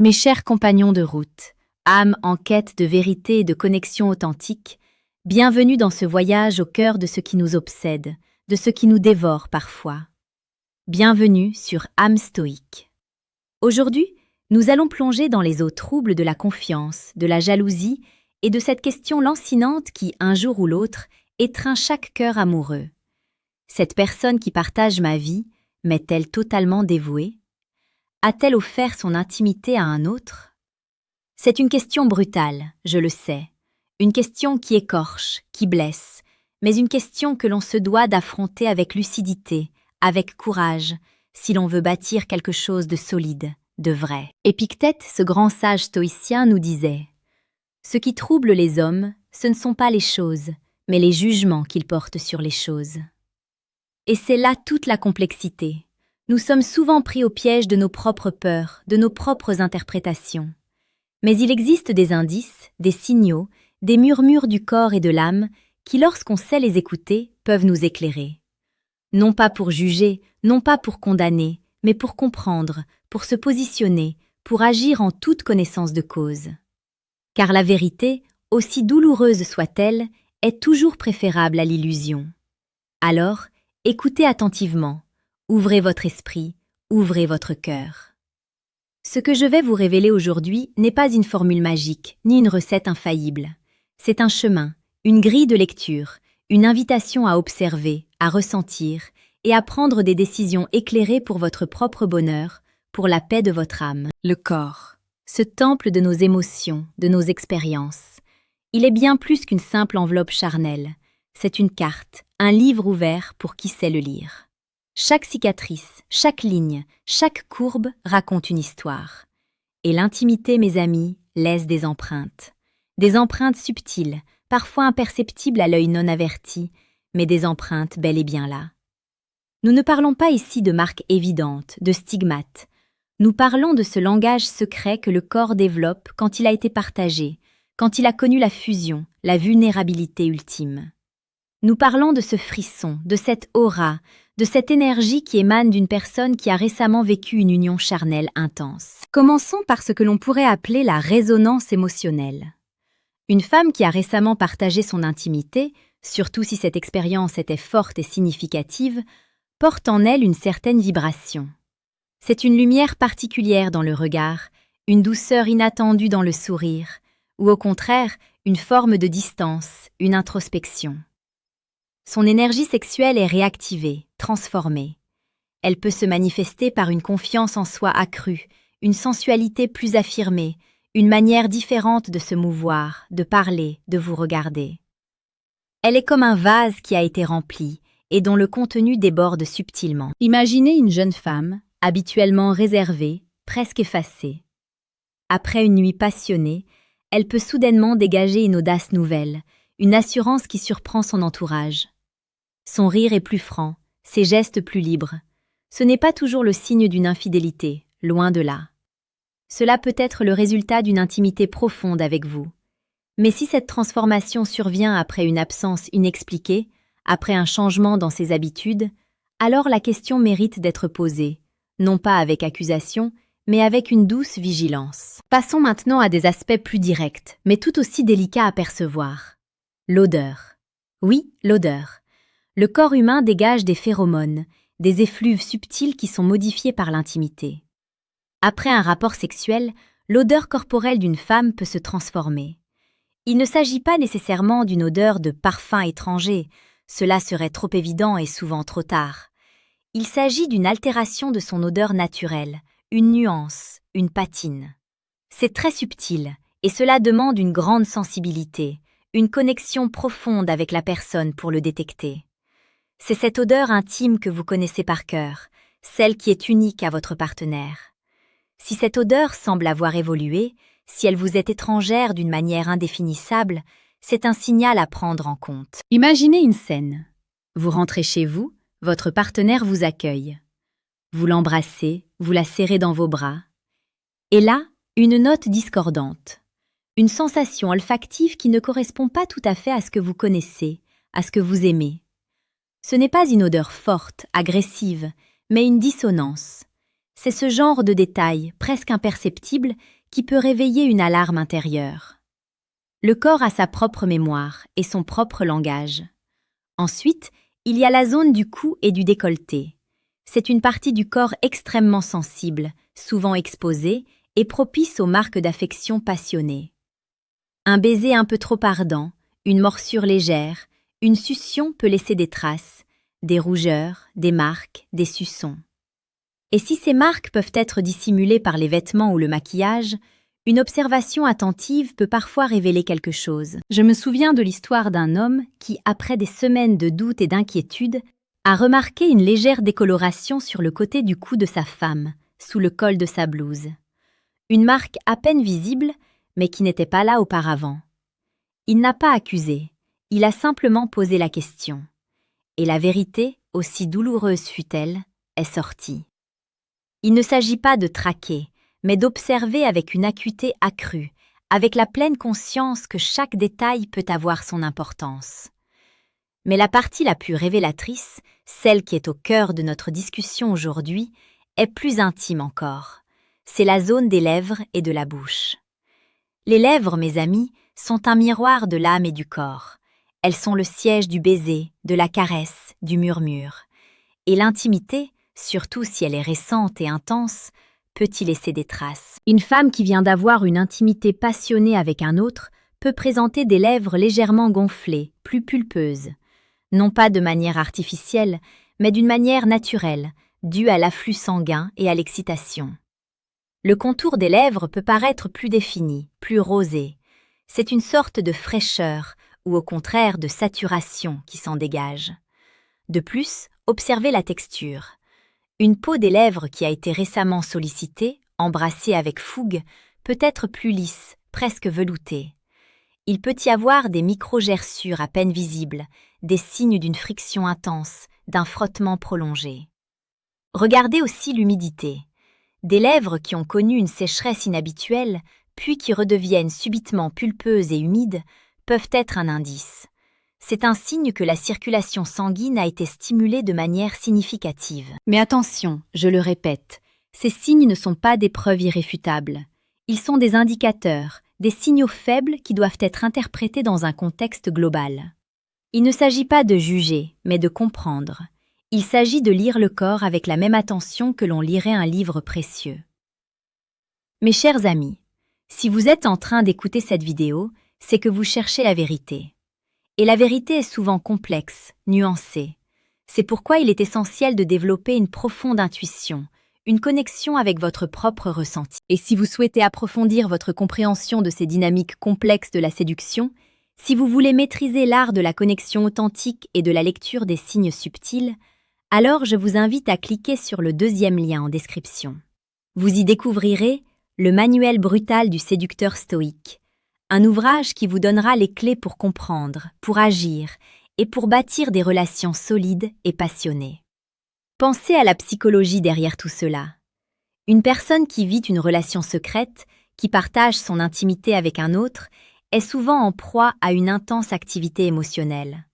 Mes chers compagnons de route, âmes en quête de vérité et de connexion authentique, bienvenue dans ce voyage au cœur de ce qui nous obsède, de ce qui nous dévore parfois. Bienvenue sur âme stoïque. Aujourd'hui, nous allons plonger dans les eaux troubles de la confiance, de la jalousie et de cette question lancinante qui, un jour ou l'autre, étreint chaque cœur amoureux. Cette personne qui partage ma vie, m'est-elle totalement dévouée? A-t-elle offert son intimité à un autre? C'est une question brutale, je le sais. Une question qui écorche, qui blesse, mais une question que l'on se doit d'affronter avec lucidité, avec courage, si l'on veut bâtir quelque chose de solide, de vrai. Épictète, ce grand sage stoïcien, nous disait « Ce qui trouble les hommes, ce ne sont pas les choses, mais les jugements qu'ils portent sur les choses. » Et c'est là toute la complexité. Nous sommes souvent pris au piège de nos propres peurs, de nos propres interprétations. Mais il existe des indices, des signaux, des murmures du corps et de l'âme qui, lorsqu'on sait les écouter, peuvent nous éclairer. Non pas pour juger, non pas pour condamner, mais pour comprendre, pour se positionner, pour agir en toute connaissance de cause. Car la vérité, aussi douloureuse soit-elle, est toujours préférable à l'illusion. Alors, écoutez attentivement. Ouvrez votre esprit, ouvrez votre cœur. Ce que je vais vous révéler aujourd'hui n'est pas une formule magique, ni une recette infaillible. C'est un chemin, une grille de lecture, une invitation à observer, à ressentir et à prendre des décisions éclairées pour votre propre bonheur, pour la paix de votre âme. Le corps, ce temple de nos émotions, de nos expériences. Il est bien plus qu'une simple enveloppe charnelle. C'est une carte, un livre ouvert pour qui sait le lire. Chaque cicatrice, chaque ligne, chaque courbe raconte une histoire. Et l'intimité, mes amis, laisse des empreintes. Des empreintes subtiles, parfois imperceptibles à l'œil non averti, mais des empreintes bel et bien là. Nous ne parlons pas ici de marques évidentes, de stigmates. Nous parlons de ce langage secret que le corps développe quand il a été partagé, quand il a connu la fusion, la vulnérabilité ultime. Nous parlons de ce frisson, de cette aura, de cette énergie qui émane d'une personne qui a récemment vécu une union charnelle intense. Commençons par ce que l'on pourrait appeler la résonance émotionnelle. Une femme qui a récemment partagé son intimité, surtout si cette expérience était forte et significative, porte en elle une certaine vibration. C'est une lumière particulière dans le regard, une douceur inattendue dans le sourire, ou au contraire, une forme de distance, une introspection. Son énergie sexuelle est réactivée, transformée. Elle peut se manifester par une confiance en soi accrue, une sensualité plus affirmée, une manière différente de se mouvoir, de parler, de vous regarder. Elle est comme un vase qui a été rempli et dont le contenu déborde subtilement. Imaginez une jeune femme, habituellement réservée, presque effacée. Après une nuit passionnée, elle peut soudainement dégager une audace nouvelle, une assurance qui surprend son entourage. Son rire est plus franc, ses gestes plus libres. Ce n'est pas toujours le signe d'une infidélité, loin de là. Cela peut être le résultat d'une intimité profonde avec vous. Mais si cette transformation survient après une absence inexpliquée, après un changement dans ses habitudes, alors la question mérite d'être posée, non pas avec accusation, mais avec une douce vigilance. Passons maintenant à des aspects plus directs, mais tout aussi délicats à percevoir. L'odeur. Oui, l'odeur. Le corps humain dégage des phéromones, des effluves subtils qui sont modifiés par l'intimité. Après un rapport sexuel, l'odeur corporelle d'une femme peut se transformer. Il ne s'agit pas nécessairement d'une odeur de parfum étranger, cela serait trop évident et souvent trop tard. Il s'agit d'une altération de son odeur naturelle, une nuance, une patine. C'est très subtil et cela demande une grande sensibilité, une connexion profonde avec la personne pour le détecter. C'est cette odeur intime que vous connaissez par cœur, celle qui est unique à votre partenaire. Si cette odeur semble avoir évolué, si elle vous est étrangère d'une manière indéfinissable, c'est un signal à prendre en compte. Imaginez une scène. Vous rentrez chez vous, votre partenaire vous accueille. Vous l'embrassez, vous la serrez dans vos bras. Et là, une note discordante. Une sensation olfactive qui ne correspond pas tout à fait à ce que vous connaissez, à ce que vous aimez. Ce n'est pas une odeur forte, agressive, mais une dissonance. C'est ce genre de détail, presque imperceptible, qui peut réveiller une alarme intérieure. Le corps a sa propre mémoire et son propre langage. Ensuite, il y a la zone du cou et du décolleté. C'est une partie du corps extrêmement sensible, souvent exposée et propice aux marques d'affection passionnées. Un baiser un peu trop ardent, une morsure légère, une succion peut laisser des traces, des rougeurs, des marques, des suçons. Et si ces marques peuvent être dissimulées par les vêtements ou le maquillage, une observation attentive peut parfois révéler quelque chose. Je me souviens de l'histoire d'un homme qui, après des semaines de doute et d'inquiétude, a remarqué une légère décoloration sur le côté du cou de sa femme, sous le col de sa blouse. Une marque à peine visible, mais qui n'était pas là auparavant. Il n'a pas accusé, il a simplement posé la question. Et la vérité, aussi douloureuse fut-elle, est sortie. Il ne s'agit pas de traquer, mais d'observer avec une acuité accrue, avec la pleine conscience que chaque détail peut avoir son importance. Mais la partie la plus révélatrice, celle qui est au cœur de notre discussion aujourd'hui, est plus intime encore. C'est la zone des lèvres et de la bouche. Les lèvres, mes amis, sont un miroir de l'âme et du corps. Elles sont le siège du baiser, de la caresse, du murmure. Et l'intimité, surtout si elle est récente et intense, peut y laisser des traces. Une femme qui vient d'avoir une intimité passionnée avec un autre peut présenter des lèvres légèrement gonflées, plus pulpeuses. Non pas de manière artificielle, mais d'une manière naturelle, due à l'afflux sanguin et à l'excitation. Le contour des lèvres peut paraître plus défini, plus rosé. C'est une sorte de fraîcheur, ou au contraire de saturation qui s'en dégage. De plus, observez la texture. Une peau des lèvres qui a été récemment sollicitée, embrassée avec fougue, peut être plus lisse, presque veloutée. Il peut y avoir des micro-gerçures à peine visibles, des signes d'une friction intense, d'un frottement prolongé. Regardez aussi l'humidité. Des lèvres qui ont connu une sécheresse inhabituelle, puis qui redeviennent subitement pulpeuses et humides, peuvent être un indice. C'est un signe que la circulation sanguine a été stimulée de manière significative. Mais attention, je le répète, ces signes ne sont pas des preuves irréfutables. Ils sont des indicateurs, des signaux faibles qui doivent être interprétés dans un contexte global. Il ne s'agit pas de juger, mais de comprendre. Il s'agit de lire le corps avec la même attention que l'on lirait un livre précieux. Mes chers amis, si vous êtes en train d'écouter cette vidéo, c'est que vous cherchez la vérité. Et la vérité est souvent complexe, nuancée. C'est pourquoi il est essentiel de développer une profonde intuition, une connexion avec votre propre ressenti. Et si vous souhaitez approfondir votre compréhension de ces dynamiques complexes de la séduction, si vous voulez maîtriser l'art de la connexion authentique et de la lecture des signes subtils, alors je vous invite à cliquer sur le deuxième lien en description. Vous y découvrirez le manuel brutal du séducteur stoïque, un ouvrage qui vous donnera les clés pour comprendre, pour agir et pour bâtir des relations solides et passionnées. Pensez à la psychologie derrière tout cela. Une personne qui vit une relation secrète, qui partage son intimité avec un autre, est souvent en proie à une intense activité émotionnelle.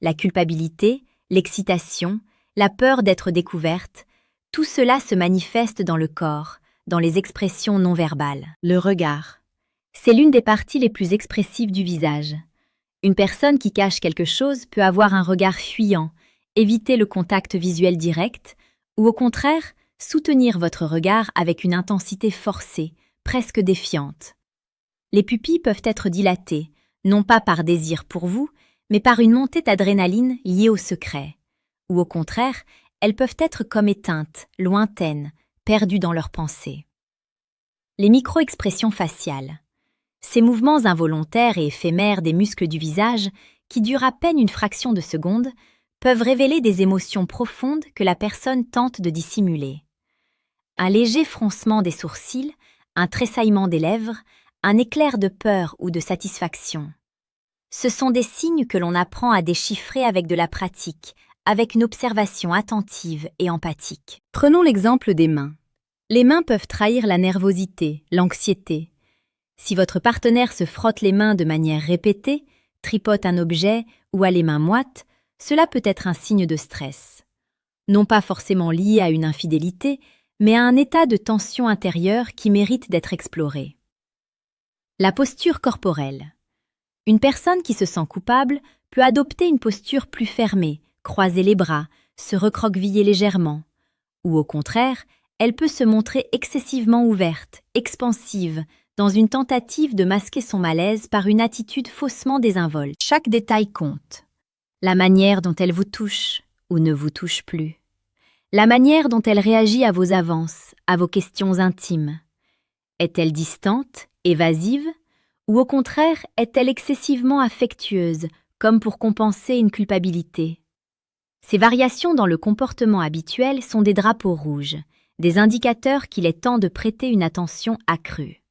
La culpabilité, l'excitation, la peur d'être découverte, tout cela se manifeste dans le corps, dans les expressions non verbales. Le regard. C'est l'une des parties les plus expressives du visage. Une personne qui cache quelque chose peut avoir un regard fuyant, éviter le contact visuel direct, ou au contraire, soutenir votre regard avec une intensité forcée, presque défiante. Les pupilles peuvent être dilatées, non pas par désir pour vous, mais par une montée d'adrénaline liée au secret. Ou au contraire, elles peuvent être comme éteintes, lointaines, perdues dans leurs pensées. Les micro-expressions faciales. Ces mouvements involontaires et éphémères des muscles du visage, qui durent à peine une fraction de seconde, peuvent révéler des émotions profondes que la personne tente de dissimuler. Un léger froncement des sourcils, un tressaillement des lèvres, un éclair de peur ou de satisfaction. Ce sont des signes que l'on apprend à déchiffrer avec de la pratique, avec une observation attentive et empathique. Prenons l'exemple des mains. Les mains peuvent trahir la nervosité, l'anxiété. Si votre partenaire se frotte les mains de manière répétée, tripote un objet ou a les mains moites, cela peut être un signe de stress. Non pas forcément lié à une infidélité, mais à un état de tension intérieure qui mérite d'être exploré. La posture corporelle. Une personne qui se sent coupable peut adopter une posture plus fermée, croiser les bras, se recroqueviller légèrement. Ou au contraire, elle peut se montrer excessivement ouverte, expansive, dans une tentative de masquer son malaise par une attitude faussement désinvolte. Chaque détail compte. La manière dont elle vous touche ou ne vous touche plus. La manière dont elle réagit à vos avances, à vos questions intimes. Est-elle distante, évasive, ou au contraire est-elle excessivement affectueuse, comme pour compenser une culpabilité? Ces variations dans le comportement habituel sont des drapeaux rouges, des indicateurs qu'il est temps de prêter une attention accrue.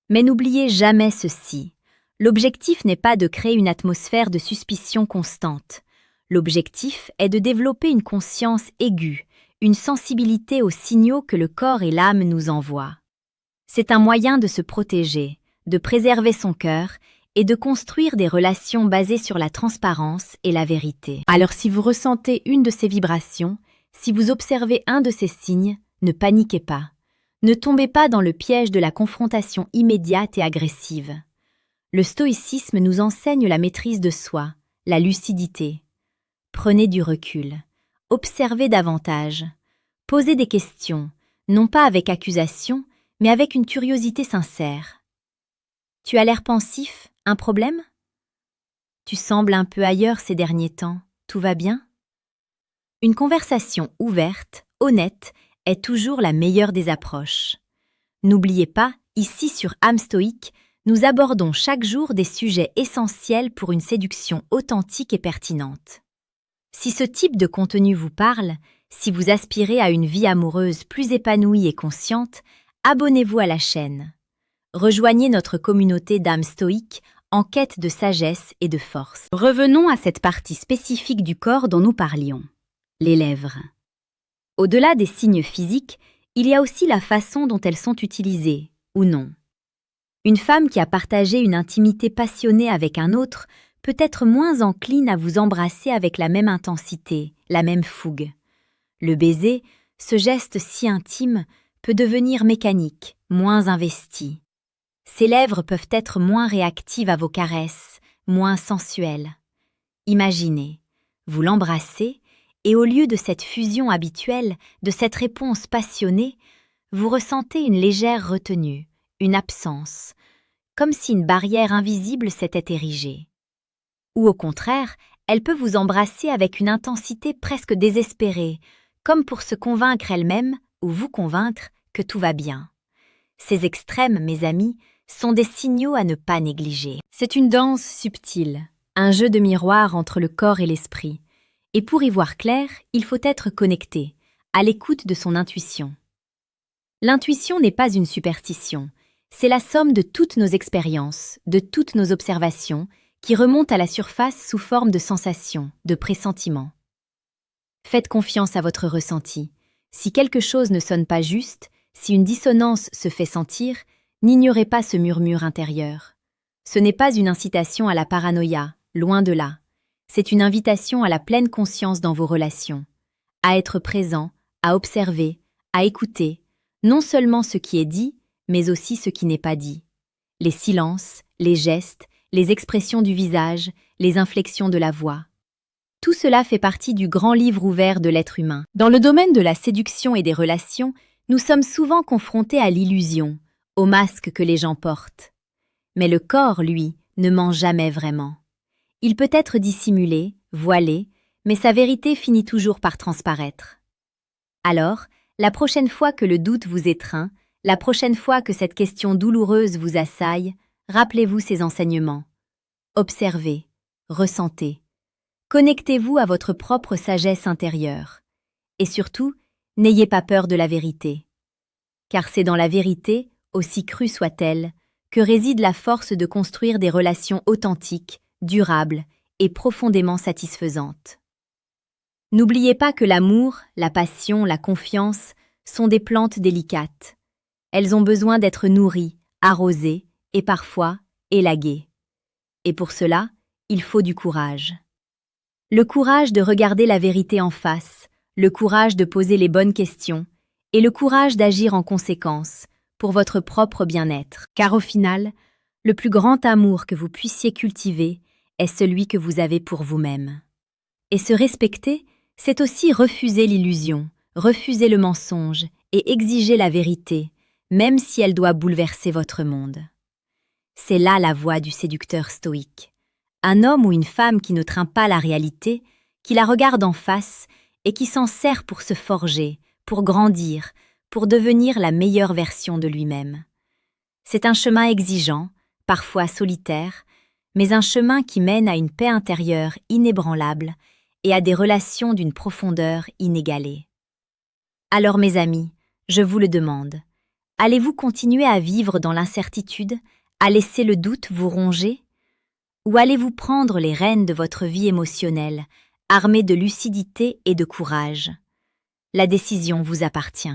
Mais n'oubliez jamais ceci. L'objectif n'est pas de créer une atmosphère de suspicion constante. L'objectif est de développer une conscience aiguë, une sensibilité aux signaux que le corps et l'âme nous envoient. C'est un moyen de se protéger, de préserver son cœur et de construire des relations basées sur la transparence et la vérité. Alors si vous ressentez une de ces vibrations, si vous observez un de ces signes, ne paniquez pas. Ne tombez pas dans le piège de la confrontation immédiate et agressive. Le stoïcisme nous enseigne la maîtrise de soi, la lucidité. Prenez du recul, observez davantage, posez des questions, non pas avec accusation, mais avec une curiosité sincère. Tu as l'air pensif, un problème? Tu sembles un peu ailleurs ces derniers temps, tout va bien? Une conversation ouverte, honnête, est toujours la meilleure des approches. N'oubliez pas, ici sur âme stoïque, nous abordons chaque jour des sujets essentiels pour une séduction authentique et pertinente. Si ce type de contenu vous parle, si vous aspirez à une vie amoureuse plus épanouie et consciente, abonnez-vous à la chaîne. Rejoignez notre communauté d'âmes stoïques en quête de sagesse et de force. Revenons à cette partie spécifique du corps dont nous parlions, les lèvres. Au-delà des signes physiques, il y a aussi la façon dont elles sont utilisées, ou non. Une femme qui a partagé une intimité passionnée avec un autre peut être moins encline à vous embrasser avec la même intensité, la même fougue. Le baiser, ce geste si intime, peut devenir mécanique, moins investi. Ses lèvres peuvent être moins réactives à vos caresses, moins sensuelles. Imaginez, vous l'embrassez, et au lieu de cette fusion habituelle, de cette réponse passionnée, vous ressentez une légère retenue, une absence, comme si une barrière invisible s'était érigée. Ou au contraire, elle peut vous embrasser avec une intensité presque désespérée, comme pour se convaincre elle-même ou vous convaincre que tout va bien. Ces extrêmes, mes amis, sont des signaux à ne pas négliger. C'est une danse subtile, un jeu de miroir entre le corps et l'esprit. Et pour y voir clair, il faut être connecté, à l'écoute de son intuition. L'intuition n'est pas une superstition, c'est la somme de toutes nos expériences, de toutes nos observations, qui remontent à la surface sous forme de sensations, de pressentiments. Faites confiance à votre ressenti. Si quelque chose ne sonne pas juste, si une dissonance se fait sentir, n'ignorez pas ce murmure intérieur. Ce n'est pas une incitation à la paranoïa, loin de là. C'est une invitation à la pleine conscience dans vos relations, à être présent, à observer, à écouter, non seulement ce qui est dit, mais aussi ce qui n'est pas dit. Les silences, les gestes, les expressions du visage, les inflexions de la voix. Tout cela fait partie du grand livre ouvert de l'être humain. Dans le domaine de la séduction et des relations, nous sommes souvent confrontés à l'illusion, au masque que les gens portent. Mais le corps, lui, ne ment jamais vraiment. Il peut être dissimulé, voilé, mais sa vérité finit toujours par transparaître. Alors, la prochaine fois que le doute vous étreint, la prochaine fois que cette question douloureuse vous assaille, rappelez-vous ces enseignements. Observez, ressentez. Connectez-vous à votre propre sagesse intérieure. Et surtout, n'ayez pas peur de la vérité. Car c'est dans la vérité, aussi crue soit-elle, que réside la force de construire des relations authentiques, durables et profondément satisfaisantes. N'oubliez pas que l'amour, la passion, la confiance sont des plantes délicates. Elles ont besoin d'être nourries, arrosées et parfois élaguées. Et pour cela, il faut du courage. Le courage de regarder la vérité en face, le courage de poser les bonnes questions et le courage d'agir en conséquence pour votre propre bien-être. Car au final, le plus grand amour que vous puissiez cultiver est celui que vous avez pour vous-même. Et se respecter, c'est aussi refuser l'illusion, refuser le mensonge et exiger la vérité, même si elle doit bouleverser votre monde. C'est là la voie du séducteur stoïque. Un homme ou une femme qui ne craint pas la réalité, qui la regarde en face et qui s'en sert pour se forger, pour grandir, pour devenir la meilleure version de lui-même. C'est un chemin exigeant, parfois solitaire, mais un chemin qui mène à une paix intérieure inébranlable et à des relations d'une profondeur inégalée. Alors mes amis, je vous le demande, allez-vous continuer à vivre dans l'incertitude, à laisser le doute vous ronger? Ou allez-vous prendre les rênes de votre vie émotionnelle, armés de lucidité et de courage? La décision vous appartient.